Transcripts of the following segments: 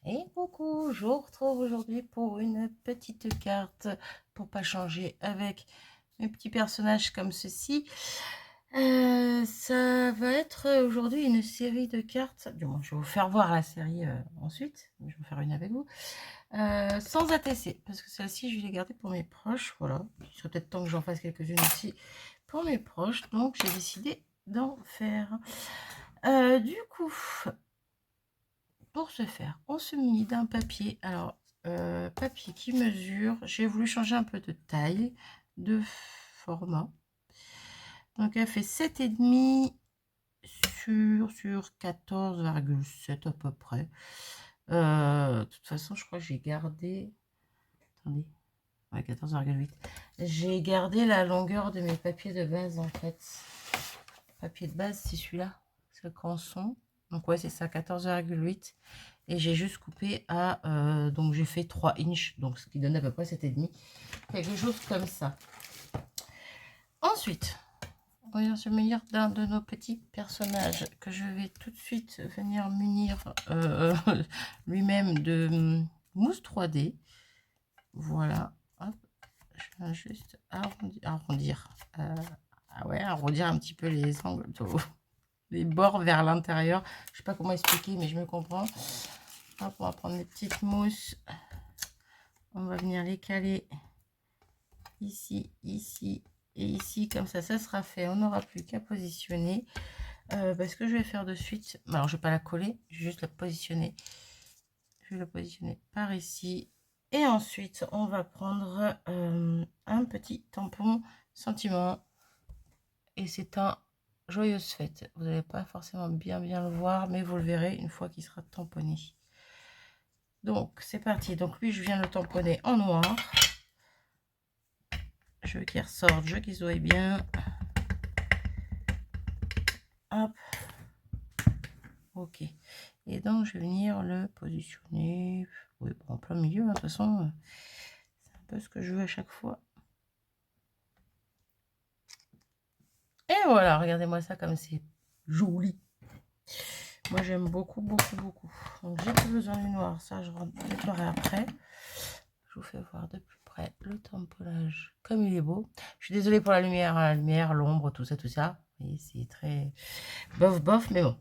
Et coucou, je vous retrouve aujourd'hui pour une petite carte pour pas changer avec mes petits personnages comme ceci. Ça va être aujourd'hui une série de cartes, du moins je vais vous faire voir la série ensuite, je vais faire une avec vous, sans ATC, parce que celle-ci je vais les garder pour mes proches, voilà, il serait peut-être temps que j'en fasse quelques-unes aussi pour mes proches, donc j'ai décidé d'en faire. Du coup, pour ce faire, on se munit d'un papier. Alors, papier qui mesure. J'ai voulu changer un peu de taille, de format. Donc, elle fait 7,5 sur 14,7 à peu près. De toute façon, je crois que j'ai gardé... Attendez. Ouais, 14,8. J'ai gardé la longueur de mes papiers de base, en fait. Papier de base, c'est celui-là. C'est le canson. Donc, ouais, c'est ça, 14,8. Et j'ai juste coupé à... donc, j'ai fait 3 inches. Donc, ce qui donne à peu près 7,5. Quelque chose comme ça. Ensuite, on vient se munir d'un de nos petits personnages que je vais tout de suite venir munir lui-même de mousse 3D. Voilà. Hop. Je viens juste arrondir. Ah ouais, arrondir un petit peu les angles, les bords vers l'intérieur. Je sais pas comment expliquer, mais je me comprends. Hop, on va prendre les petites mousses. On va venir les caler ici, ici et ici. Comme ça sera fait. On n'aura plus qu'à positionner. Ce que je vais faire de suite, alors je vais pas la coller, je vais juste la positionner. Je vais la positionner par ici. Et ensuite, on va prendre un petit tampon sentiment. Et c'est un joyeuse fête. Vous n'allez pas forcément bien le voir, mais vous le verrez une fois qu'il sera tamponné. Donc, c'est parti. Donc, lui, je viens le tamponner en noir. Je veux qu'il ressorte, je veux qu'il se voit bien. Hop. Ok. Et donc, je vais venir le positionner. Oui, bon, en plein milieu, hein, de toute façon. C'est un peu ce que je veux à chaque fois. Et voilà, regardez-moi ça comme c'est joli. Moi, j'aime beaucoup. Donc, j'ai plus besoin du noir. Ça, je nettoierai après. Je vous fais voir de plus près le tamponnage comme il est beau. Je suis désolée pour la lumière, l'ombre, tout ça. Et c'est très bof, mais bon.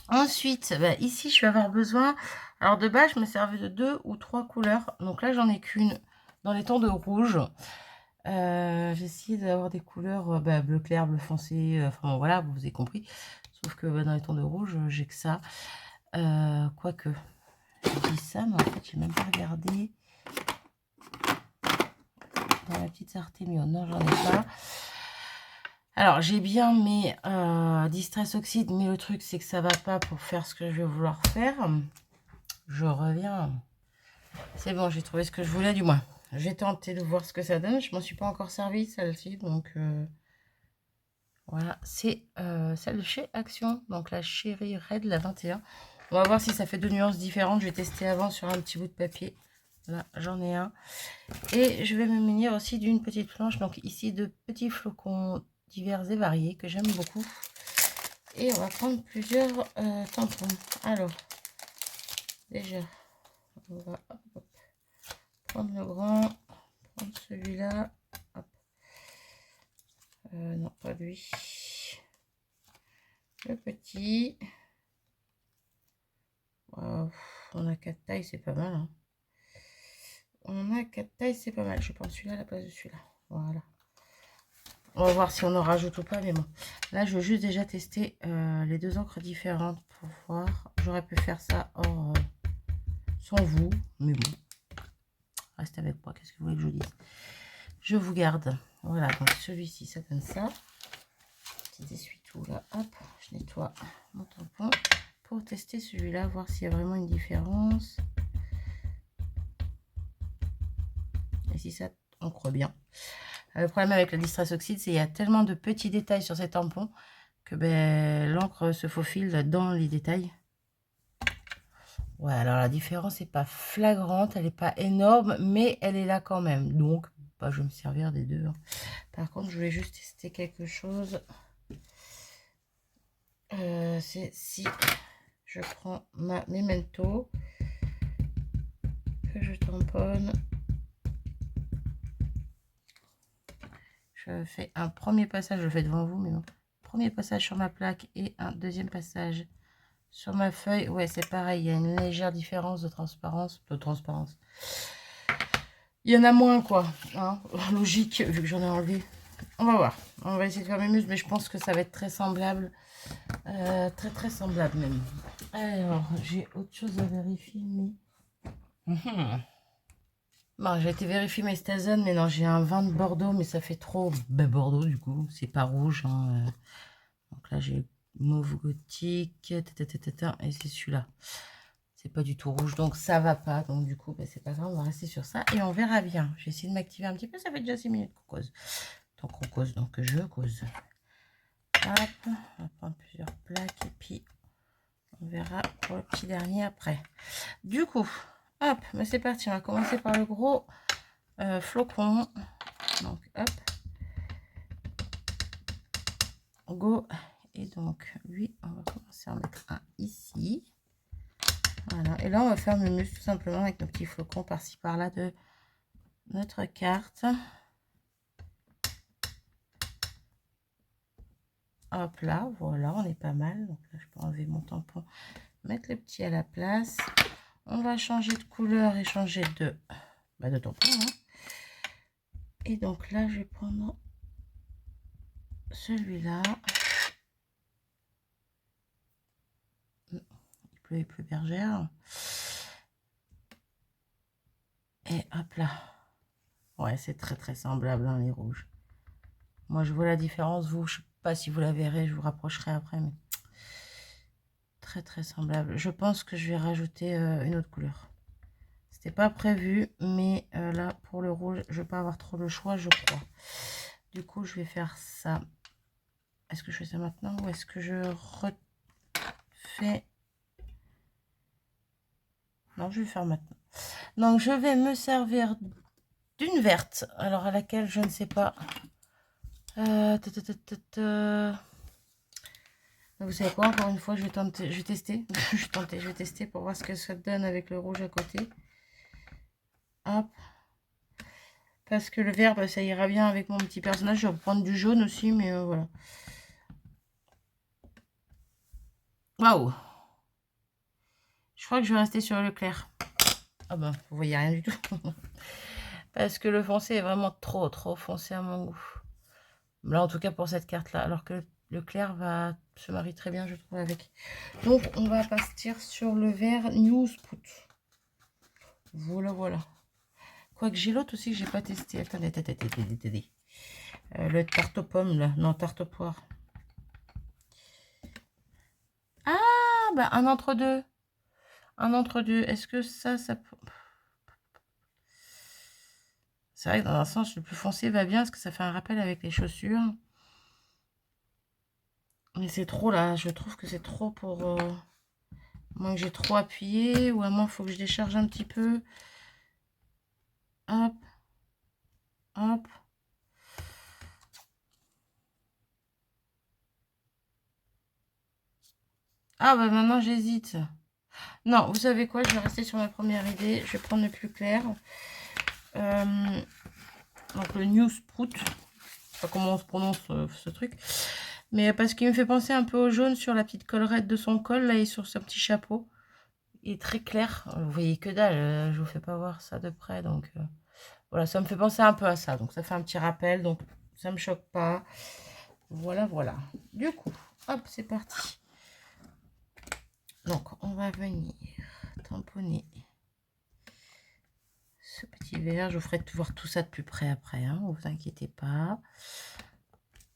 Ensuite, ici, je vais avoir besoin... Alors, de base, je me servais de 2 ou 3 couleurs. Donc là, j'en ai qu'une dans les tons de rouge. J'ai essayé d'avoir des couleurs bleu clair, bleu foncé. Enfin, bon, voilà, vous avez compris. Sauf que dans les tons de rouge, j'ai que ça. Quoique, je dis ça, mais en fait, j'ai même pas regardé dans la petite Artemio. Non, j'en ai pas. Alors, j'ai bien mes Distress Oxide, mais le truc, c'est que ça va pas pour faire ce que je vais vouloir faire. Je reviens. C'est bon, j'ai trouvé ce que je voulais, du moins. J'ai tenté de voir ce que ça donne. Je m'en suis pas encore servi, celle-ci. Donc, voilà. C'est celle de chez Action. Donc, la Chérie Red, la 21. On va voir si ça fait deux nuances différentes. Je vais tester avant sur un petit bout de papier. Là, j'en ai un. Et je vais me munir aussi d'une petite planche. Donc, ici, de petits flocons divers et variés que j'aime beaucoup. Et on va prendre plusieurs tampons. Alors, déjà, on va prendre le grand, prendre celui-là. Non, pas lui. Le petit. On a 4 tailles, c'est pas mal. Hein. On a 4 tailles, c'est pas mal. Je prends celui-là à la place de celui-là. Voilà. On va voir si on en rajoute ou pas, mais bon. Là, je veux juste déjà tester les deux encres différentes pour voir. J'aurais pu faire ça sans vous, mais bon. Restez avec moi, qu'est-ce que vous voulez que je dise? Je vous garde. Voilà, donc celui-ci, ça donne ça. Petit essuie-tout là, hop, je nettoie mon tampon pour tester celui-là, voir s'il y a vraiment une différence. Et si ça ancre bien. Le problème avec le Distress Oxide, c'est qu'il y a tellement de petits détails sur ces tampons que l'encre se faufile dans les détails. Ouais, alors la différence n'est pas flagrante, elle n'est pas énorme, mais elle est là quand même. Donc, je vais me servir des deux. Hein. Par contre, je voulais juste tester quelque chose. C'est si je prends ma Memento que je tamponne. Je fais un premier passage, je le fais devant vous, mais bon. Premier passage sur ma plaque et un deuxième passage sur ma feuille. Ouais, c'est pareil, il y a une légère différence de transparence. Il y en a moins, quoi. Hein, logique, vu que j'en ai enlevé. On va voir. On va essayer de faire mes muses, mais je pense que ça va être très semblable. Très semblable même. Alors, j'ai autre chose à vérifier, mais... Bon, j'ai été vérifier mes Stazen, mais non, j'ai un vin de Bordeaux, mais ça fait trop Bordeaux, du coup. C'est pas rouge, hein. Donc là, j'ai mauve gothique, et c'est celui-là. C'est pas du tout rouge, donc ça va pas. Donc du coup, c'est pas grave, on va rester sur ça et on verra bien. Je vais essayer de m'activer un petit peu, ça fait déjà 6 minutes qu'on cause. Donc on cause, donc je cause. Hop, on va prendre plusieurs plaques et puis on verra pour le petit dernier après. Du coup, hop, mais c'est parti, on va commencer par le gros flocon. Donc hop, go. Et donc lui, on va commencer à en mettre un ici. Voilà, et là on va faire le muse tout simplement avec nos petits flocons par-ci par-là de notre carte. Hop là, voilà, on est pas mal. Donc là, je peux enlever mon tampon, mettre le petit à la place. On va changer de couleur et changer de tampon. Hein. Et donc là, je vais prendre celui-là. Il pleut bergère. Et hop là. Ouais, c'est très semblable, hein, les rouges. Moi, je vois la différence. Vous, je sais pas si vous la verrez, je vous rapprocherai après, mais très semblable. Je pense que je vais rajouter une autre couleur. C'était pas prévu, mais là, pour le rouge, je vais pas avoir trop le choix, je crois. Du coup, je vais faire ça. Est-ce que je fais ça maintenant ou est-ce que je refais... Non, je vais faire maintenant. Donc, je vais me servir d'une verte, alors à laquelle je ne sais pas. Vous savez quoi, encore une fois, je vais tenter, je vais tester. je vais tester pour voir ce que ça donne avec le rouge à côté. Hop. Parce que le vert, ça ira bien avec mon petit personnage. Je vais prendre du jaune aussi, mais voilà. Waouh! Je crois que je vais rester sur le clair. Ah ben, vous voyez rien du tout. Parce que le foncé est vraiment trop foncé à mon goût. Là, en tout cas, pour cette carte-là. Alors que le clair va se marier très bien, je trouve, avec. Donc, on va partir sur le vert Newsprut. Voilà. Quoique j'ai l'autre aussi que j'ai pas testé. Attendez. Le tarte aux pommes, là. Non, tarte aux poires. Ah, bah, un entre-deux. Un entre-deux. Est-ce que ça... C'est vrai que dans un sens, le plus foncé va bien parce que ça fait un rappel avec les chaussures. Mais c'est trop là, je trouve que c'est trop pour... moins que j'ai trop appuyé ou à moins il faut que je décharge un petit peu. Hop. Hop. Ah bah maintenant j'hésite. Non, vous savez quoi, je vais rester sur ma première idée. Je vais prendre le plus clair. Donc le Newsprut. Je sais pas comment on se prononce ce truc. Mais parce qu'il me fait penser un peu au jaune sur la petite collerette de son col là et sur ce petit chapeau. Il est très clair. Vous voyez que dalle, je vous fais pas voir ça de près. Donc voilà, ça me fait penser un peu à ça. Donc ça fait un petit rappel. Donc ça me choque pas. Voilà. Du coup, hop, c'est parti. Donc on va venir tamponner ce petit verre. Je vous ferai voir tout ça de plus près après. Hein, ne vous inquiétez pas.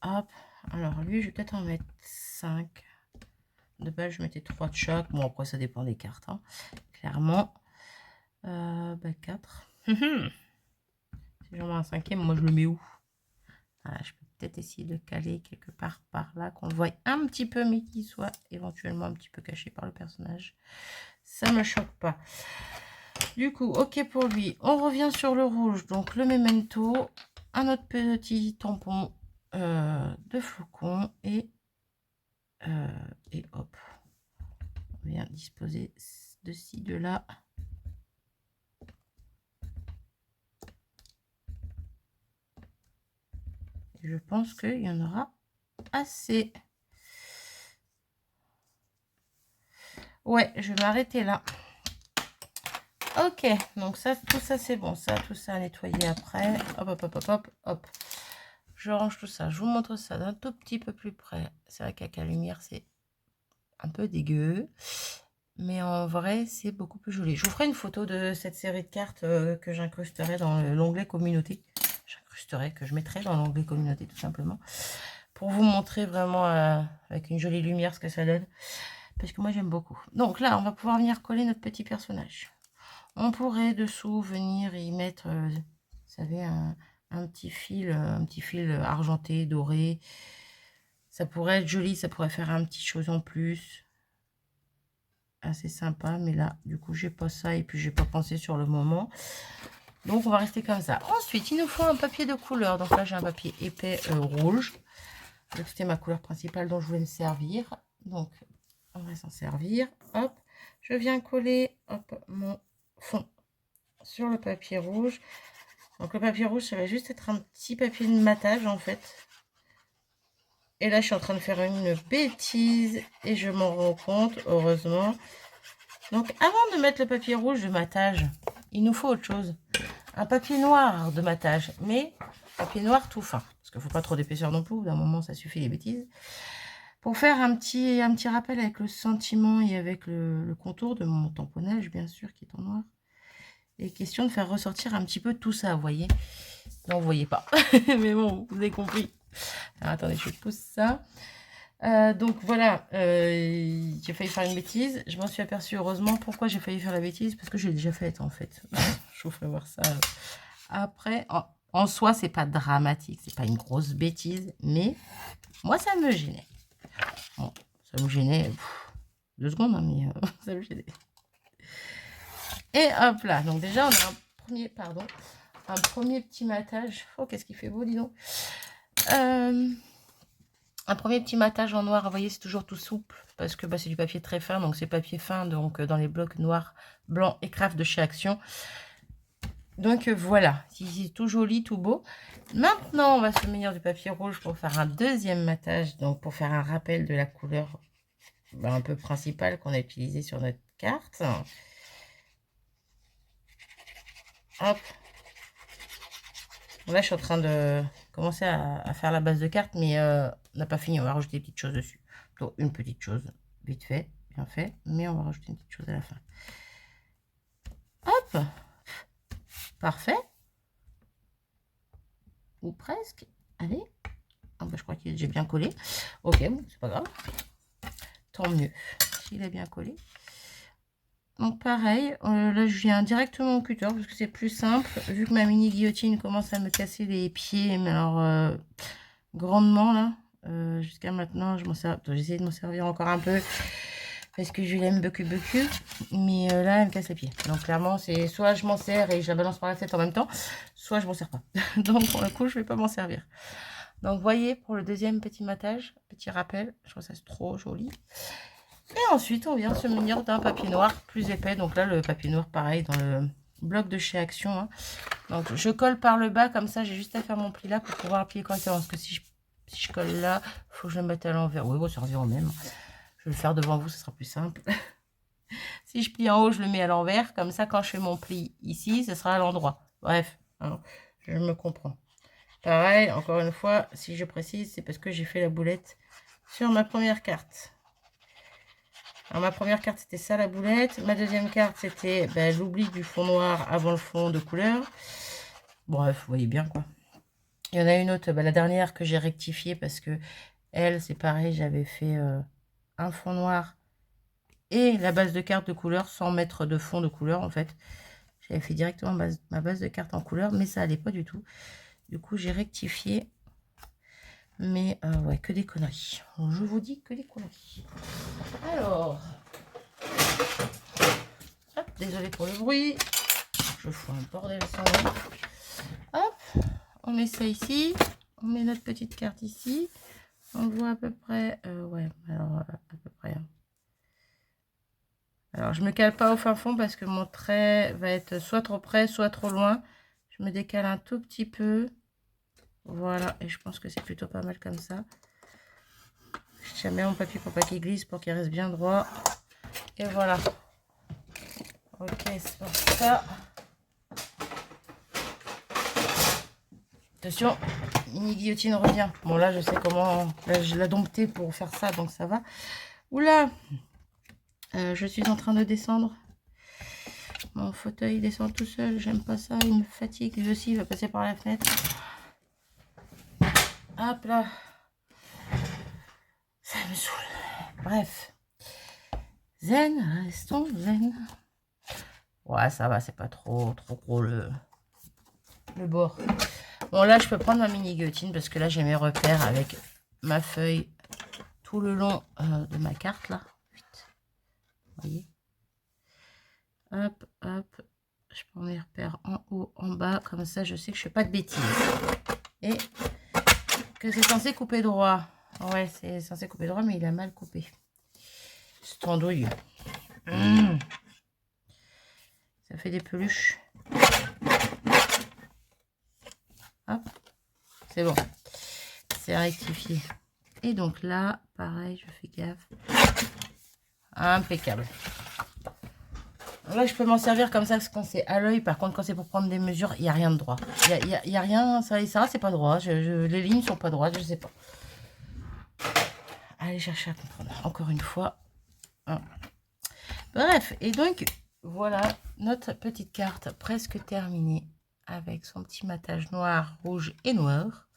Hop. Alors lui, je vais peut-être en mettre 5. De base, je mettais 3 de chaque. Bon, après, ça dépend des cartes. Hein. Clairement. 4. Si j'en mets un cinquième, moi, je le mets où? Voilà, je peux peut-être essayer de caler quelque part par là, qu'on le voit un petit peu, mais qu'il soit éventuellement un petit peu caché par le personnage. Ça me choque pas. Du coup, ok pour lui. On revient sur le rouge. Donc, le memento. Un autre petit tampon de flocon. Et hop. On vient disposer de ci, de là. Et je pense qu'il y en aura assez. Ouais, je vais m'arrêter là. Ok, donc ça, tout ça c'est bon. Ça, tout ça à nettoyer après. Hop, hop, hop, hop, hop, hop. Je range tout ça. Je vous montre ça d'un tout petit peu plus près. C'est vrai qu'avec la lumière, c'est un peu dégueu. Mais en vrai, c'est beaucoup plus joli. Je vous ferai une photo de cette série de cartes que j'incrusterai dans l'onglet communauté. J'incrusterai, que je mettrai dans l'onglet communauté tout simplement. Pour vous montrer vraiment avec une jolie lumière ce que ça donne. Parce que moi j'aime beaucoup. Donc là, on va pouvoir venir coller notre petit personnage. On pourrait dessous venir y mettre, vous savez, un petit fil argenté, doré. Ça pourrait être joli, ça pourrait faire un petit chose en plus. Assez sympa, mais là, du coup, j'ai pas ça et puis j'ai pas pensé sur le moment. Donc, on va rester comme ça. Ensuite, il nous faut un papier de couleur. Donc là, j'ai un papier épais rouge. C'était ma couleur principale dont je voulais me servir. Donc, on va s'en servir. Hop, je viens coller hop, mon fond sur le papier rouge. Donc le papier rouge, ça va juste être un petit papier de matage en fait. Et là, je suis en train de faire une bêtise et je m'en rends compte, heureusement. Donc avant de mettre le papier rouge de matage, il nous faut autre chose. Un papier noir de matage, mais papier noir tout fin. Parce qu'il ne faut pas trop d'épaisseur non plus, d'un moment ça suffit les bêtises. Pour faire un petit rappel avec le sentiment et avec le contour de mon tamponnage, bien sûr, qui est en noir. Et question de faire ressortir un petit peu tout ça, vous voyez. Non, vous voyez pas. Mais bon, vous avez compris. Alors, attendez, je pousse ça. Donc voilà, j'ai failli faire une bêtise. Je m'en suis aperçue heureusement. Pourquoi j'ai failli faire la bêtise? Parce que j'ai déjà faite en fait. Je vous ferai voir ça après. En soi, c'est pas dramatique. C'est pas une grosse bêtise. Mais moi, ça me gênait. Bon, ça me gênait 2 secondes, hein, mais ça me gênait. Et hop là. Donc déjà, on a un premier petit matage. Oh, qu'est-ce qu'il fait beau, dis donc. Un premier petit matage en noir, vous voyez, c'est toujours tout souple parce que c'est du papier très fin, donc c'est papier fin, donc dans les blocs noirs, blancs et craft de chez Action. Donc voilà, c'est tout joli, tout beau. Maintenant, on va se munir du papier rouge pour faire un deuxième matage, donc pour faire un rappel de la couleur un peu principale qu'on a utilisée sur notre carte. Hop. Là, je suis en train de commencer à faire la base de carte, mais on n'a pas fini. On va rajouter des petites choses dessus. Donc, une petite chose, vite fait, bien fait, mais on va rajouter une petite chose à la fin. Hop, parfait. Ou presque. Allez. Ah bah, je crois qu'il est déjà bien collé. Ok, bon, c'est pas grave. Tant mieux s'il est bien collé. Donc pareil, là je viens directement au cutter parce que c'est plus simple. Vu que ma mini guillotine commence à me casser les pieds, mais alors grandement là. Jusqu'à maintenant, j'essaie de m'en servir encore un peu parce que je l'aime beaucoup. Mais là, elle me casse les pieds. Donc clairement, c'est soit je m'en sers et je la balance par la tête en même temps, soit je m'en sers pas. Donc pour le coup, je vais pas m'en servir. Donc voyez, pour le deuxième petit matage, petit rappel, je trouve ça c'est trop joli. Et ensuite, on vient se munir d'un papier noir plus épais. Donc là, le papier noir, pareil, dans le bloc de chez Action. Hein. Donc je colle par le bas, comme ça, j'ai juste à faire mon pli là pour pouvoir appuyer correctement. Parce que si je colle là, il faut que je le mette à l'envers. Oui, bon, ça revient au même. Je vais le faire devant vous, ce sera plus simple. Si je plie en haut, je le mets à l'envers. Comme ça, quand je fais mon pli ici, ce sera à l'endroit. Bref, hein, je me comprends. Pareil, encore une fois, si je précise, c'est parce que j'ai fait la boulette sur ma première carte. Alors ma première carte c'était ça la boulette, ma deuxième carte c'était l'oubli du fond noir avant le fond de couleur. Bref, vous voyez bien quoi. Il y en a une autre, la dernière que j'ai rectifiée parce que elle c'est pareil, j'avais fait un fond noir et la base de carte de couleur sans mettre de fond de couleur en fait. J'avais fait directement ma base de carte en couleur mais ça allait pas du tout. Du coup j'ai rectifié. Mais ouais, que des conneries. Je vous dis que des conneries. Alors, hop, désolé pour le bruit. Je fous un bordel sans nom. Hop, on met ça ici. On met notre petite carte ici. On voit à peu près. Ouais, alors à peu près. Hein. Alors, je me cale pas au fin fond parce que mon trait va être soit trop près, soit trop loin. Je me décale un tout petit peu. Voilà, et je pense que c'est plutôt pas mal comme ça. Je tiens bien mon papier pour pas qu'il glisse, pour qu'il reste bien droit. Et voilà. Ok, c'est pour ça. Attention, mini guillotine revient. Bon là, je sais comment. Là, je l'ai dompté pour faire ça, donc ça va. Oula, je suis en train de descendre. Mon fauteuil descend tout seul. J'aime pas ça. Il me fatigue. Lui aussi, il va passer par la fenêtre. Hop là. Ça me saoule. Bref. Zen, restons zen. Ouais, ça va, c'est pas trop gros le bord. Bon, là, je peux prendre ma mini guillotine parce que là, j'ai mes repères avec ma feuille tout le long de ma carte, là. Vous voyez? Hop, hop. Je prends mes repères en haut, en bas. Comme ça, je sais que je fais pas de bêtises. Et que c'est censé couper droit. Ouais, c'est censé couper droit, mais il a mal coupé. C'est andouille. Ça fait des peluches. Hop. C'est bon. C'est rectifié. Et donc là, pareil, je fais gaffe. Impeccable. Là, je peux m'en servir comme ça quand c'est à l'œil. Par contre, quand c'est pour prendre des mesures, il n'y a rien de droit. Il y a rien, ça c'est pas droit. Les lignes sont pas droites, je sais pas. Allez chercher à comprendre. Encore une fois. Bref, et donc, voilà notre petite carte presque terminée. Avec son petit matage noir, rouge et noir.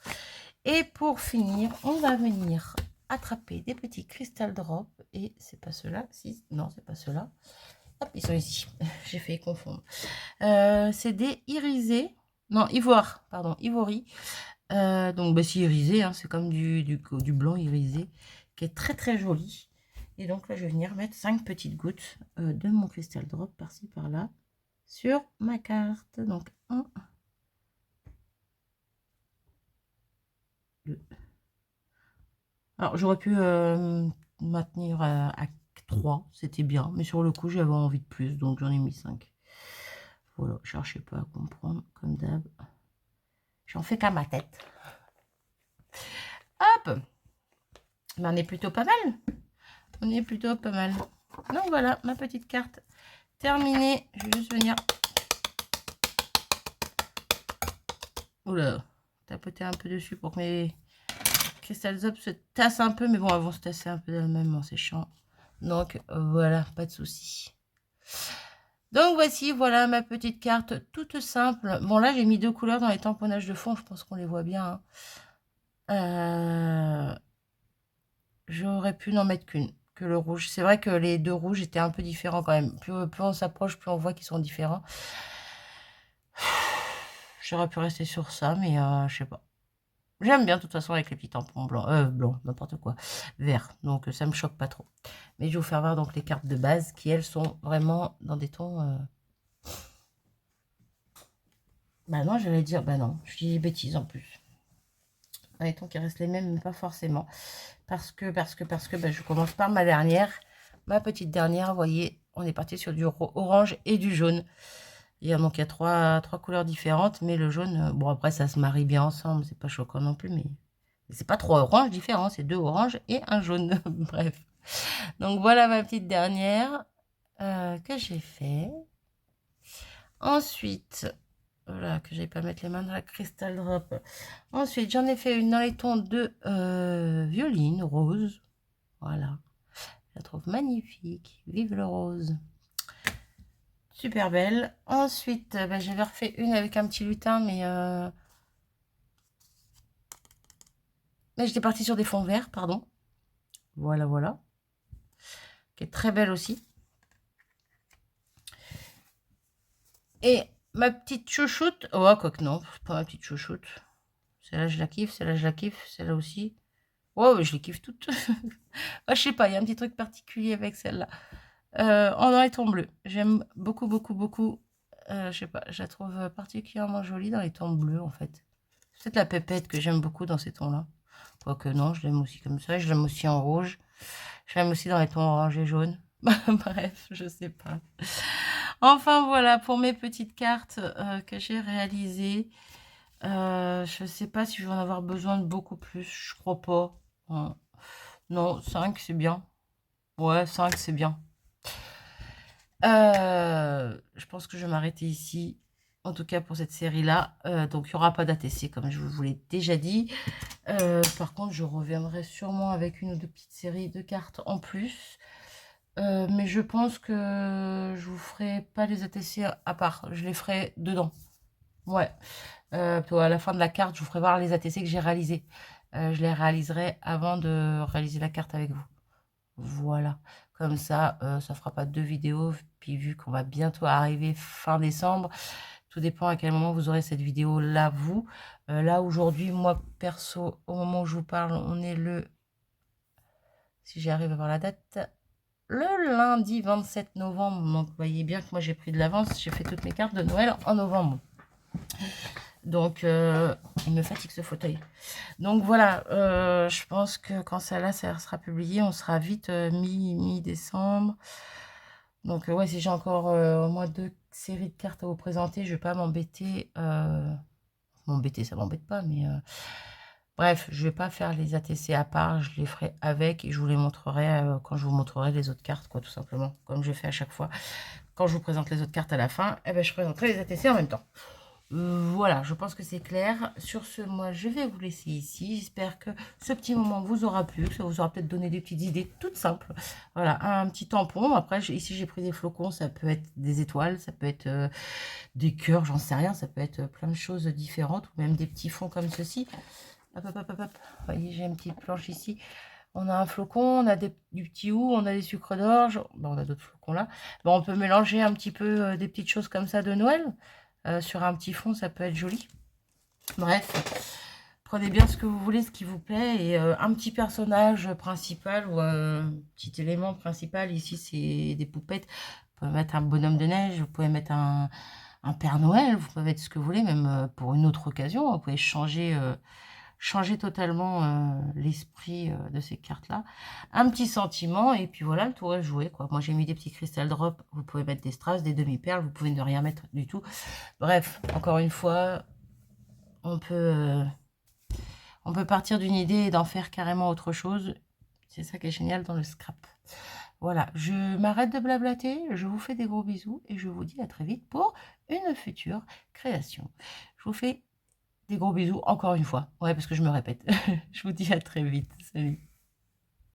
Et pour finir, on va venir attraper des petits crystal drops. Et c'est pas ceux-là. Si, non, c'est pas ceux-là. Hop, ils sont ici. J'ai fait confondre. C'est des irisés. Non, ivoire, pardon, ivory. Donc, bah, c'est irisé, hein, c'est comme du blanc irisé, qui est très très joli. Et donc là, je vais venir mettre 5 petites gouttes de mon crystal drop par-ci par-là sur ma carte. Donc, 1, 2. Alors, j'aurais pu maintenir à 3, c'était bien, mais sur le coup, j'avais envie de plus, donc j'en ai mis 5. Voilà, cherchez pas à comprendre, comme d'hab. J'en fais qu'à ma tête. Hop! Mais on est plutôt pas mal. On est plutôt pas mal. Donc voilà, ma petite carte terminée. Je vais juste venir... Oula, tapoter un peu dessus pour que mes cristals up se tassent un peu. Mais bon, elles vont se tasser un peu d'elles-mêmes en séchant. Donc voilà, pas de souci. Donc voici, voilà ma petite carte toute simple. Bon là, j'ai mis 2 couleurs dans les tamponnages de fond. Je pense qu'on les voit bien. Hein. J'aurais pu n'en mettre qu'une, que le rouge. C'est vrai que les 2 rouges étaient un peu différents quand même. Plus on s'approche, plus on voit qu'ils sont différents. J'aurais pu rester sur ça, mais je sais pas. J'aime bien de toute façon avec les petits tampons blancs, n'importe quoi, vert. Donc ça me choque pas trop. Mais je vais vous faire voir donc les cartes de base qui elles sont vraiment dans des tons... Bah non, j'allais dire, bah non, je dis des bêtises en plus. Dans les tons qui restent les mêmes, mais pas forcément. Parce que bah, je commence par ma dernière. Ma petite dernière, vous voyez, on est parti sur du orange et du jaune. Donc il y a trois couleurs différentes, mais le jaune, bon après ça se marie bien ensemble, c'est pas choquant non plus, mais c'est pas 3 oranges différents, c'est 2 oranges et un jaune. Bref. Donc voilà ma petite dernière que j'ai fait. Ensuite, voilà, que j'aille pas mettre les mains dans la crystal drop. Ensuite, j'en ai fait une dans les tons de violine, rose. Voilà. Je la trouve magnifique. Vive le rose. Super belle. Ensuite, j'avais refait une avec un petit lutin, mais j'étais partie sur des fonds verts, pardon. Voilà, voilà. Qui est très belle aussi. Et ma petite chouchoute. Oh, quoi que non, pas ma petite chouchoute. Celle-là, je la kiffe. Celle-là, je la kiffe. Celle-là aussi. Oh, je les kiffe toutes. Je sais pas, il y a un petit truc particulier avec celle-là. En dans les tons bleus. J'aime beaucoup, beaucoup, beaucoup. Je sais pas, je la trouve particulièrement jolie dans les tons bleus, en fait. C'est peut-être la pépette que j'aime beaucoup dans ces tons-là. Quoique non, je l'aime aussi comme ça. Je l'aime aussi en rouge. Je l'aime aussi dans les tons orange et jaune. Bref, je sais pas. Enfin, voilà pour mes petites cartes que j'ai réalisées. Je sais pas si je vais en avoir besoin de beaucoup plus. Je crois pas. Ouais. Non, 5 c'est bien. Ouais, 5 c'est bien. Je pense que je vais m'arrêter ici. En tout cas pour cette série-là. Donc il n'y aura pas d'ATC comme je vous l'ai déjà dit. Par contre, je reviendrai sûrement avec une ou deux petites séries de cartes en plus. Mais je pense que je vous ferai pas les ATC à part. Je les ferai dedans. Ouais. À la fin de la carte, je vous ferai voir les ATC que j'ai réalisés. Je les réaliserai avant de réaliser la carte avec vous. Voilà. Comme ça, ça fera pas deux vidéos. Puis vu qu'on va bientôt arriver fin décembre, tout dépend à quel moment vous aurez cette vidéo là, vous. Là, aujourd'hui, moi, perso, au moment où je vous parle, on est le... Si j'arrive à voir la date... Le lundi 27 novembre. Donc, vous voyez bien que moi, j'ai pris de l'avance. J'ai fait toutes mes cartes de Noël en novembre. Donc, il me fatigue ce fauteuil. Donc, voilà. Je pense que quand ça sera publié, on sera vite mi-décembre. Donc, ouais, si j'ai encore au moins 2 séries de cartes à vous présenter, je vais pas m'embêter. M'embêter, ça m'embête pas, mais... Bref, je vais pas faire les ATC à part, je les ferai avec et je vous les montrerai quand je vous montrerai les autres cartes, quoi, tout simplement, comme je fais à chaque fois. Quand je vous présente les autres cartes à la fin, eh ben, je présenterai les ATC en même temps. Voilà, je pense que c'est clair. Sur ce, moi, je vais vous laisser ici. J'espère que ce petit moment vous aura plu, que ça vous aura peut-être donné des petites idées toutes simples. Voilà, un petit tampon. Après, ici, j'ai pris des flocons. Ça peut être des étoiles, ça peut être des cœurs, j'en sais rien. Ça peut être plein de choses différentes ou même des petits fonds comme ceci. Hop, hop, hop, hop, hop. Vous voyez, j'ai une petite planche ici. On a un flocon, on a du petit hou, on a des sucres d'orge. Bon, on a d'autres flocons là. Bon, on peut mélanger un petit peu des petites choses comme ça de Noël. Sur un petit fond, ça peut être joli. Bref, prenez bien ce que vous voulez, ce qui vous plaît. Et un petit personnage principal ou un petit élément principal. Ici, c'est des poupettes. Vous pouvez mettre un bonhomme de neige, vous pouvez mettre un Père Noël, vous pouvez mettre ce que vous voulez, même pour une autre occasion. Vous pouvez changer totalement l'esprit de ces cartes-là. Un petit sentiment, et puis voilà, le tour est joué, quoi. Moi, j'ai mis des petits cristal drop. Vous pouvez mettre des strass, des demi-perles. Vous pouvez ne rien mettre du tout. Bref, encore une fois, on peut partir d'une idée et d'en faire carrément autre chose. C'est ça qui est génial dans le scrap. Voilà, je m'arrête de blablater, je vous fais des gros bisous et je vous dis à très vite pour une future création. Je vous fais des gros bisous encore une fois. Ouais, parce que je me répète. Je vous dis à très vite. Salut.